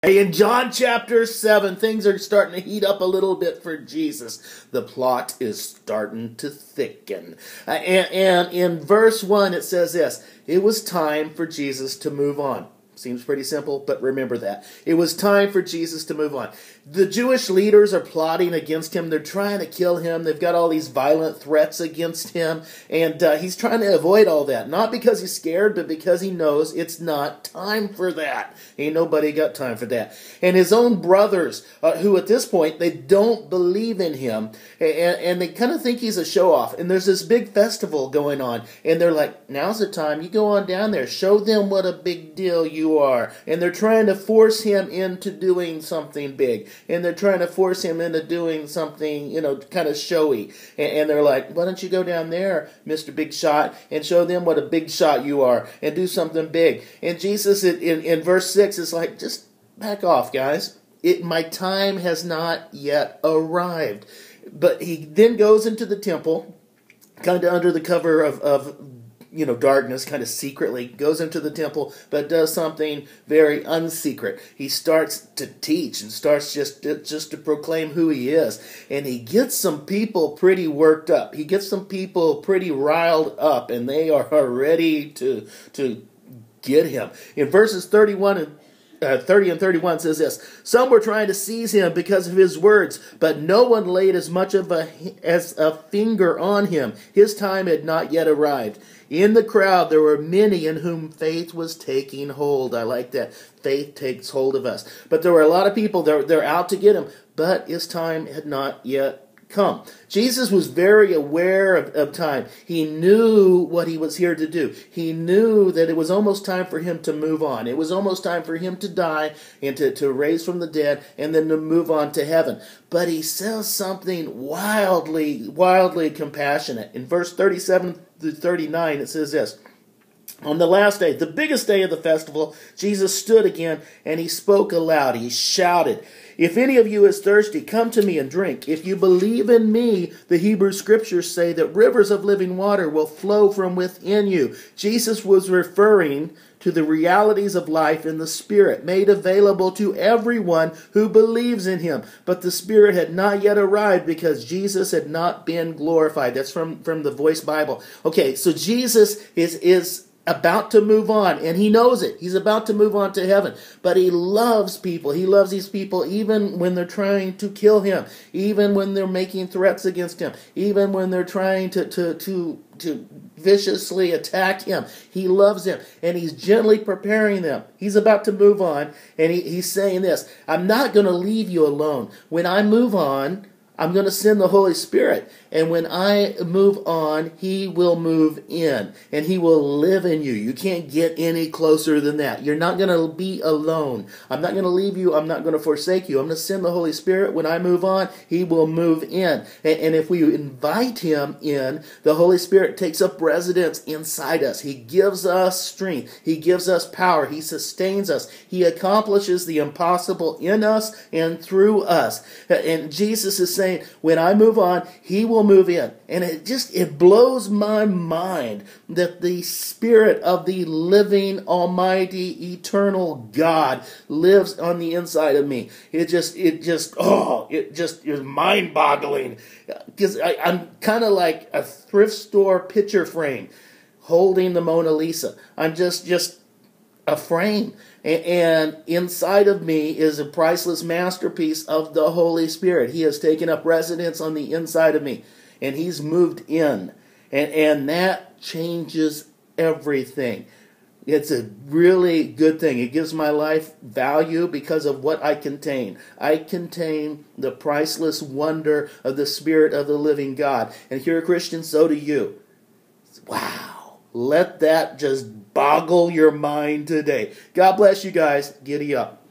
Hey, in John chapter 7, things are starting to heat up a little bit for Jesus. The plot is starting to thicken. And in verse 1, it says this: it was time for Jesus to move on. Seems pretty simple, but remember that. It was time for Jesus to move on. The Jewish leaders are plotting against him. They're trying to kill him. They've got all these violent threats against him. And he's trying to avoid all that. Not because he's scared, but because he knows it's not time for that. Ain't nobody got time for that. And his own brothers, who at this point, they don't believe in him. And they kind of think he's a show-off. And there's this big festival going on. And they're like, now's the time. You go on down there. Show them what a big deal you are. And they're trying to force him into doing something big. And they're trying to force him into doing something, kind of showy. And they're like, why don't you go down there, Mr. Big Shot, and show them what a big shot you are and do something big. And Jesus, in verse 6, is like, just back off, guys. My time has not yet arrived. But he then goes into the temple, kind of under the cover of darkness, kind of secretly, goes into the temple, but does something very unsecret. He starts to teach and starts just to proclaim who he is. And he gets some people pretty worked up. He gets some people pretty riled up, and they are ready to get him. In verses 30 and 31 says this: some were trying to seize him because of his words, but no one laid as much as a finger on him. His time had not yet arrived. In the crowd, there were many in whom faith was taking hold. I like that. Faith takes hold of us. But there were a lot of people, they're out to get him, but his time had not yet come. Jesus was very aware of time. He knew what he was here to do. He knew that it was almost time for him to move on. It was almost time for him to die and to raise from the dead and then to move on to heaven. But he says something wildly, wildly compassionate. In verse 37 to 39, it says this: on the last day, the biggest day of the festival, Jesus stood again and he spoke aloud. He shouted, "If any of you is thirsty, come to me and drink. If you believe in me," the Hebrew scriptures say, "that rivers of living water will flow from within you." Jesus was referring to the realities of life in the Spirit, made available to everyone who believes in him. But the Spirit had not yet arrived because Jesus had not been glorified. That's from the Voice Bible. Okay, so Jesus is about to move on, and he knows it. He's about to move on to heaven. But he loves people. He loves these people even when they're trying to kill him, even when they're making threats against him, even when they're trying to viciously attack him. He loves them, and he's gently preparing them. He's about to move on, and he's saying this: I'm not going to leave you alone. When I move on, I'm going to send the Holy Spirit. And when I move on, he will move in. And he will live in you. You can't get any closer than that. You're not going to be alone. I'm not going to leave you. I'm not going to forsake you. I'm going to send the Holy Spirit. When I move on, he will move in. And if we invite him in, the Holy Spirit takes up residence inside us. He gives us strength. He gives us power. He sustains us. He accomplishes the impossible in us and through us. And Jesus is saying, when I move on, he will move in. And it blows my mind that the Spirit of the living, almighty, eternal God lives on the inside of me. It just is mind-boggling. Because I'm kind of like a thrift store picture frame holding the Mona Lisa. I'm just a frame. And inside of me is a priceless masterpiece of the Holy Spirit. He has taken up residence on the inside of me. And he's moved in. And that changes everything. It's a really good thing. It gives my life value because of what I contain. I contain the priceless wonder of the Spirit of the living God. And if you're a Christian, so do you. Wow. Let that just boggle your mind today. God bless you guys. Giddy up.